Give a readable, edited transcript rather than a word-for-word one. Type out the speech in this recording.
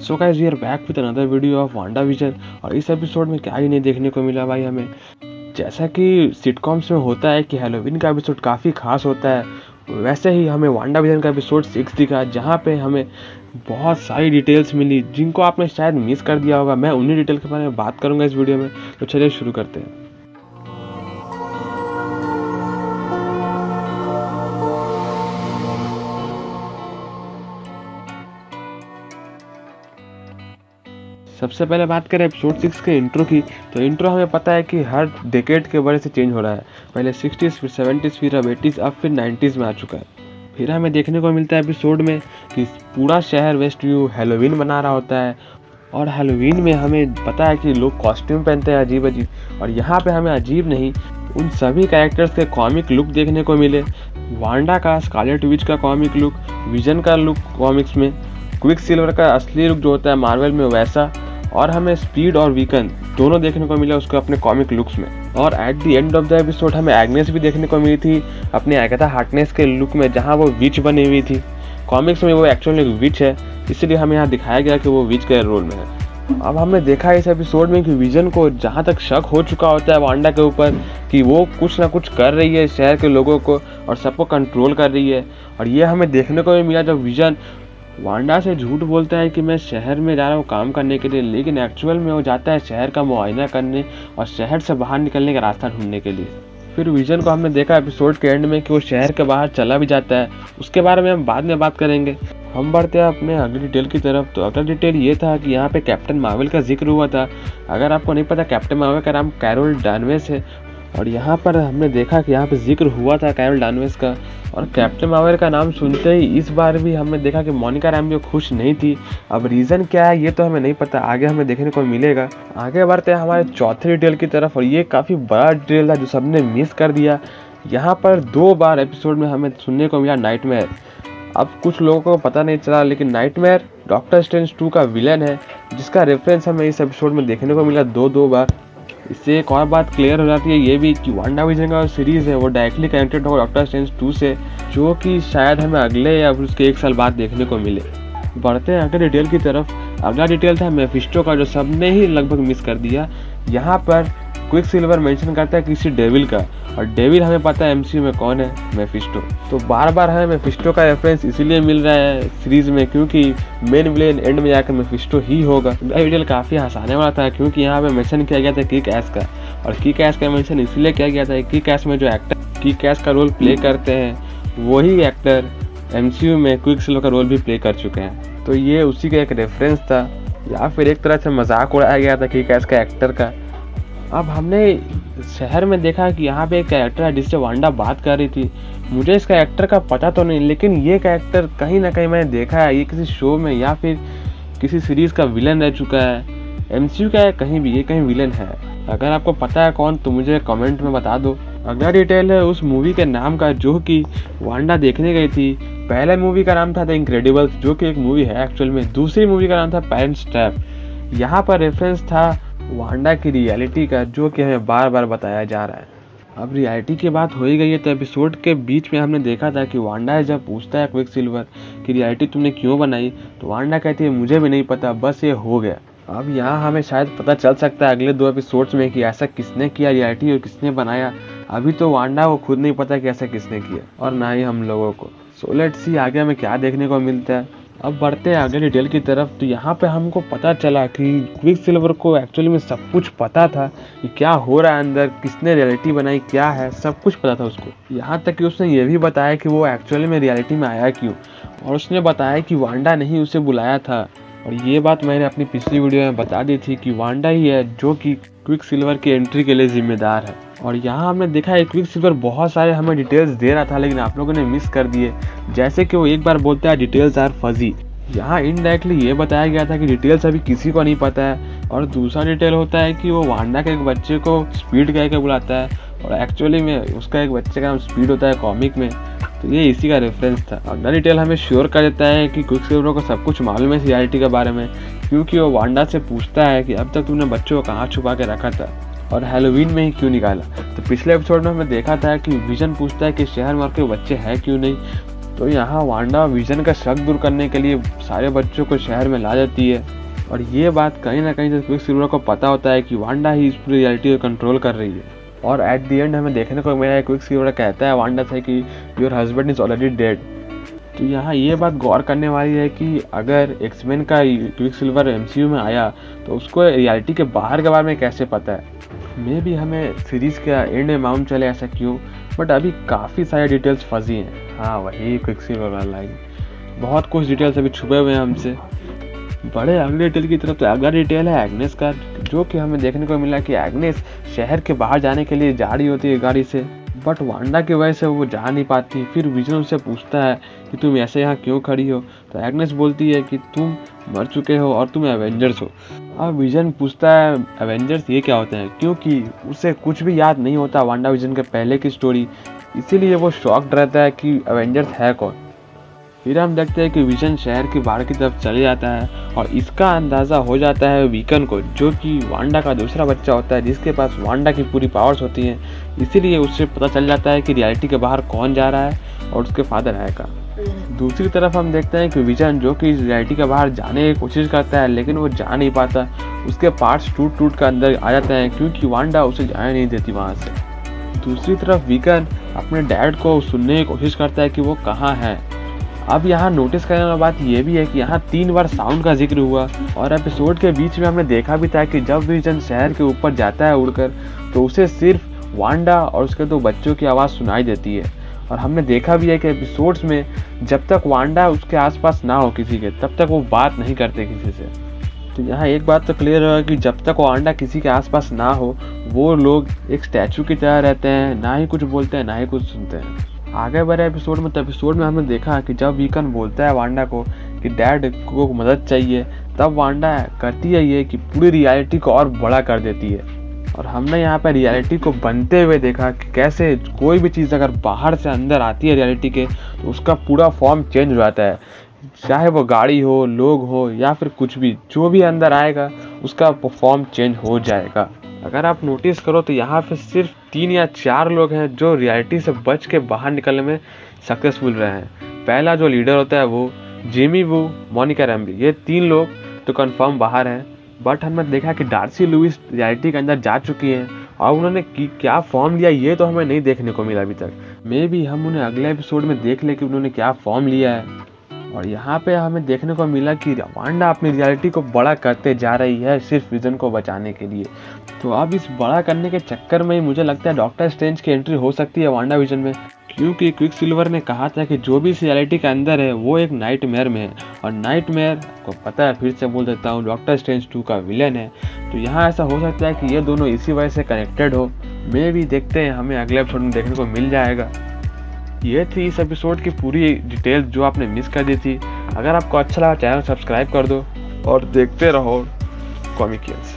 So guys we are back with another video of Wanda Vision. और इस episode में क्या ही नहीं देखने को मिला भाई हमें। जैसा कि सिटकॉम्स में होता है कि हैलोवीन का एपिसोड काफ़ी खास होता है, वैसे ही हमें वांडा विजन का एपिसोड 6 दिखा, जहाँ पे हमें बहुत सारी डिटेल्स मिली जिनको आपने शायद मिस कर दिया होगा। मैं उन्हीं डिटेल के बारे में बात करूँगा इस वीडियो में, तो चलिए शुरू करते हैं। सबसे पहले बात करें एपिसोड 6 के इंट्रो की, तो इंट्रो हमें पता है कि हर डेकेड के वजह से चेंज हो रहा है। पहले 60s, फिर 70s, फिर अब 80s, अब फिर 90s में आ चुका है। फिर हमें देखने को मिलता है एपिसोड में कि पूरा शहर वेस्ट व्यू हैलोवीन बना रहा होता है, और हैलोवीन में हमें पता है कि लोग कॉस्ट्यूम पहनते हैं अजीब अजीब। और यहाँ पे हमें अजीब नहीं, उन सभी कैरेक्टर्स के कॉमिक लुक देखने को मिले। वांडा का, स्कारलेट विच का कॉमिक लुक, विजन का लुक कॉमिक्स में, क्विक सिल्वर का असली लुक जो होता है मार्वल में वैसा, और हमें स्पीड और वीकन दोनों देखने को मिला उसको अपने कॉमिक लुक्स में। और at the end of the episode हमें एग्नेस भी देखने को मिली थी अपने एगाथा हार्कनेस के लुक में, जहां वो विच बनी हुई थी। कॉमिक्स में वो एक्चुअली विच है, इसलिए हमें यहाँ दिखाया गया कि वो विच के रोल में है। अब हमने देखा इस एपिसोड में कि विजन को जहाँ तक शक हो चुका होता है वांडा के ऊपर कि वो कुछ ना कुछ कर रही है शहर के लोगों को और सबको कंट्रोल कर रही है। और ये हमें देखने को भी मिला जब विजन वांडा से झूठ बोलता है कि मैं शहर में जा रहा हूँ काम करने के लिए, लेकिन एक्चुअल में वो जाता है शहर का मुआयना करने और शहर से बाहर निकलने का रास्ता ढूंढने के लिए। फिर विजन को हमने देखा एपिसोड के एंड में कि वो शहर के बाहर चला भी जाता है, उसके बारे में हम बाद में बात करेंगे। हम बढ़ते हैं अपने अगली डिटेल की तरफ। तो अगला डिटेल ये था कि यहाँ पे कैप्टन मार्वल का जिक्र हुआ था। अगर आपको नहीं पता, कैप्टन मार्वल का नाम कैरोल डानवेस है, और यहाँ पर हमने देखा कि यहाँ पे जिक्र हुआ था कैरोल डानवेस का। और कैप्टन मार्वल का नाम सुनते ही इस बार भी हमने देखा कि मोनिका रैम्बो खुश नहीं थी। अब रीज़न क्या है ये तो हमें नहीं पता, आगे हमें देखने को मिलेगा। आगे बढ़ते हैं हमारे चौथे डिटेल की तरफ, और ये काफ़ी बड़ा डिटेल था जो सबने मिस कर दिया। यहाँ पर 2 बार एपिसोड में हमें सुनने को मिला नाइटमेयर। अब कुछ लोगों को पता नहीं चला, लेकिन नाइटमेयर डॉक्टर स्ट्रेंज 2 का विलन है, जिसका रेफरेंस हमें इस एपिसोड में देखने को मिला 2 बार। इससे एक और बात क्लियर हो जाती है ये भी कि वांडा विजन का सीरीज़ है वो डायरेक्टली कनेक्टेड होगा डॉक्टर स्ट्रेंज 2 से, जो कि शायद हमें अगले या फिर उसके 1 साल बाद देखने को मिले। बढ़ते हैं अगले डिटेल की तरफ। अगला डिटेल था मेफिस्टो का, जो सबने ही लगभग मिस कर दिया। यहाँ पर क्विक सिल्वर मेंशन करता है किसी डेविल का, और डेविल हमें पता है एमसीयू में कौन है, मेफिस्टो। तो बार बार हमें मेफिस्टो का रेफरेंस इसीलिए मिल रहा है सीरीज में क्योंकि मेन विलेन एंड में जाकर मेफिस्टो ही होगा। यह डिटेल काफ़ी हंसाने वाला था क्योंकि यहाँ पे मेंशन किया गया था किक एस का, और किक एस का मेंशन इसलिए किया गया था किक एस में जो एक्टर किक एस का रोल प्ले करते हैं वही एक्टर एमसीयू में क्विक सिल्वर का रोल भी प्ले कर चुके हैं। तो ये उसी का एक रेफरेंस था, या फिर एक तरह से मजाक उड़ाया गया था किक एस का एक्टर का। अब हमने शहर में देखा कि यहाँ पे एक कैरेक्टर है जिससे वांडा बात कर रही थी। मुझे इस कैरेक्टर का पता तो नहीं, लेकिन ये कैरेक्टर कहीं ना कहीं मैंने देखा है, ये किसी शो में या फिर किसी सीरीज़ का विलन रह चुका है। एमसीयू का है, कहीं भी ये कहीं विलन है। अगर आपको पता है कौन तो मुझे कमेंट में बता दो। अगला डिटेल है उस मूवी के नाम का जो कि वांडा देखने गई थी। पहले मूवी का नाम था द इनक्रेडिबल्स, जो कि एक मूवी है एक्चुअल में। दूसरी मूवी का नाम था पेरेंट्स ट्रैप। यहाँ पर रेफरेंस था वांडा की रियलिटी का, जो कि हमें बार बार बताया जा रहा है। अब रियलिटी की बात हो ही गई है, तो एपिसोड के बीच में हमने देखा था कि वांडा जब पूछता है क्विक सिल्वर कि रियलिटी तुमने क्यों बनाई, तो वांडा कहती है मुझे भी नहीं पता, बस ये हो गया। अब यहाँ हमें शायद पता चल सकता है अगले 2 एपिसोड्स में कि ऐसा किसने किया रियलिटी और किसने बनाया। अभी तो वांडा को खुद नहीं पता कि ऐसा किसने किया, और ना ही हम लोगों को। सो लेट्स सी आगे हमें क्या देखने को मिलता है। अब बढ़ते हैं अगले डिटेल की तरफ। तो यहाँ पे हमको पता चला कि क्विक सिल्वर को एक्चुअली में सब कुछ पता था कि क्या हो रहा है अंदर, किसने रियलिटी बनाई, क्या है, सब कुछ पता था उसको। यहाँ तक कि उसने ये भी बताया कि वो एक्चुअली में रियलिटी में आया क्यों, और उसने बताया कि वांडा ने ही उसे बुलाया था। और ये बात मैंने अपनी पिछली वीडियो में बता दी थी कि वांडा ही है जो कि क्विक सिल्वर की एंट्री के लिए जिम्मेदार है। और यहाँ हमने देखा है क्विक सिल्वर बहुत सारे हमें डिटेल्स दे रहा था, लेकिन आप लोगों ने मिस कर दिए। जैसे कि वो एक बार बोलता है डिटेल्स आर फजी। यहाँ इनडायरेक्टली ये बताया गया था कि डिटेल्स अभी किसी को नहीं पता है। और दूसरा डिटेल होता है कि वो वांडा के एक बच्चे को स्पीड कह के बुलाता है, और एक्चुअली में उसका एक बच्चे का नाम स्पीड होता है कॉमिक में। तो ये इसी का रेफरेंस था। अगला डिटेल हमें श्योर कर देता है कि क्विक सिल्वर को सब कुछ मालूम है रियलिटी के बारे में, क्योंकि वो वांडा से पूछता है कि अब तक तुमने बच्चों को कहाँ छुपा के रखा था और हैलोवीन में ही क्यों निकाला। तो पिछले एपिसोड में हमने देखा था कि विजन पूछता है कि शहर में और कोई बच्चे हैं क्यों नहीं, तो यहाँ वांडा विजन का शक दूर करने के लिए सारे बच्चों को शहर में ला देती है, और ये बात कहीं ना कहीं से क्विकसिल्वर को पता होता है कि वांडा ही इस पूरी रियलिटी को कंट्रोल कर रही है। और एट द एंड हमें देखने को मिला है क्विकसिल्वर कहता है वांडा से कि your husband is already dead. तो यहाँ ये बात गौर करने वाली है कि अगर एक्समैन का क्विकसिल्वर एमसीयू में आया तो उसको रियलिटी के बाहर के बारे में कैसे पता है। मे भी हमें सीरीज़ का एंड में मालूम चले ऐसा क्यों, बट अभी काफ़ी सारे डिटेल्स फंसी हैं। हाँ, वही क्विकसिल्वर वाला लाइन, बहुत कुछ डिटेल्स अभी छुपे हुए हैं हमसे। बड़े अगले डिटेल की तरफ तो अगला डिटेल है एग्नेस का, जो कि हमें देखने को मिला कि एग्नेस शहर के बाहर जाने के लिए जा रही होती है गाड़ी से, बट वांडा की वजह से वो जा नहीं पाती। फिर विजन उससे पूछता है कि तुम ऐसे यहाँ क्यों खड़ी हो, तो एग्नेस बोलती है कि तुम मर चुके हो और तुम एवेंजर्स हो। अब विजन पूछता है एवेंजर्स ये क्या होते हैं, क्योंकि उसे कुछ भी याद नहीं होता वांडा विजन के पहले की स्टोरी, इसीलिए वो शॉक्ड रहता है कि एवेंजर्स है कौन। फिर हम देखते हैं कि विजन शहर के बाहर की तरफ चले जाता है और इसका अंदाज़ा हो जाता है वीकन को, जो कि वांडा का दूसरा बच्चा होता है जिसके पास वांडा की पूरी पावर्स होती हैं। इसीलिए उससे पता चल जाता है कि रियलिटी के बाहर कौन जा रहा है और उसके फादर है का। दूसरी तरफ हम देखते हैं कि विजन जो कि रियलिटी के बाहर जाने की कोशिश करता है लेकिन वो जा नहीं पाता, उसके पार्ट्स टूट टूट कर अंदर आ जाते हैं क्योंकि वांडा उसे जाने नहीं देती वहाँ से। दूसरी तरफ वीकन अपने डैड को सुनने की कोशिश करता है कि वो कहाँ है। अब यहाँ नोटिस करने वाली बात यह भी है कि यहाँ 3 बार साउंड का जिक्र हुआ और एपिसोड के बीच में हमने देखा भी था कि जब विजन शहर के ऊपर जाता है उड़कर तो उसे सिर्फ वांडा और उसके 2 बच्चों की आवाज़ सुनाई देती है। और हमने देखा भी है कि एपिसोड्स में जब तक वांडा उसके आसपास ना हो किसी के, तब तक वो बात नहीं करते किसी से। तो यहाँ एक बात तो क्लियर है कि जब तक वांडा किसी के आसपास ना हो वो लोग एक स्टैचू की तरह रहते हैं, ना ही कुछ बोलते हैं ना ही कुछ सुनते हैं। आगे बढ़े एपिसोड में हमने देखा कि जब वीकन बोलता है वांडा को कि डैड को मदद चाहिए, तब वांडा करती है ये कि पूरी रियलिटी को और बड़ा कर देती है। और हमने यहाँ पर रियलिटी को बनते हुए देखा कि कैसे कोई भी चीज़ अगर बाहर से अंदर आती है रियलिटी के तो उसका पूरा फॉर्म चेंज हो जाता है, चाहे वो गाड़ी हो, लोग हो या फिर कुछ भी, जो भी अंदर आएगा उसका फॉर्म चेंज हो जाएगा। अगर आप नोटिस करो तो यहाँ पे सिर्फ 3 या 4 लोग हैं जो रियलिटी से बच के बाहर निकलने में सक्सेसफुल रहे हैं। पहला जो लीडर होता है वो, जिमी वू, मोनिका रैम्बी, ये 3 लोग तो कंफर्म बाहर हैं। बट हमने देखा कि डार्सी लुइस रियलिटी के अंदर जा चुकी हैं और उन्होंने क्या फॉर्म लिया ये तो हमें नहीं देखने को मिला अभी तक। मे भी हम उन्हें अगले एपिसोड में देख ले कि उन्होंने क्या फॉर्म लिया है। और यहाँ पे हमें देखने को मिला कि वांडा अपनी रियलिटी को बड़ा करते जा रही है सिर्फ विजन को बचाने के लिए। तो अब इस बड़ा करने के चक्कर में ही मुझे लगता है डॉक्टर स्ट्रेंज की एंट्री हो सकती है वांडा विजन में, क्योंकि क्विकसिल्वर ने कहा था कि जो भी इस रियलिटी के अंदर है वो एक नाइटमेयर में है, और नाइटमेयर को पता है, फिर से बोल देता हूँ, डॉक्टर स्ट्रेंज 2 का विलन है। तो यहाँ ऐसा हो सकता है कि ये दोनों इसी वजह से कनेक्टेड हो। मैं भी देखते हैं, हमें अगले एपिसोड में देखने को मिल जाएगा। ये थी इस एपिसोड की पूरी डिटेल जो आपने मिस कर दी थी। अगर आपको अच्छा लगा चैनल सब्सक्राइब कर दो और देखते रहो कॉमिकियंस।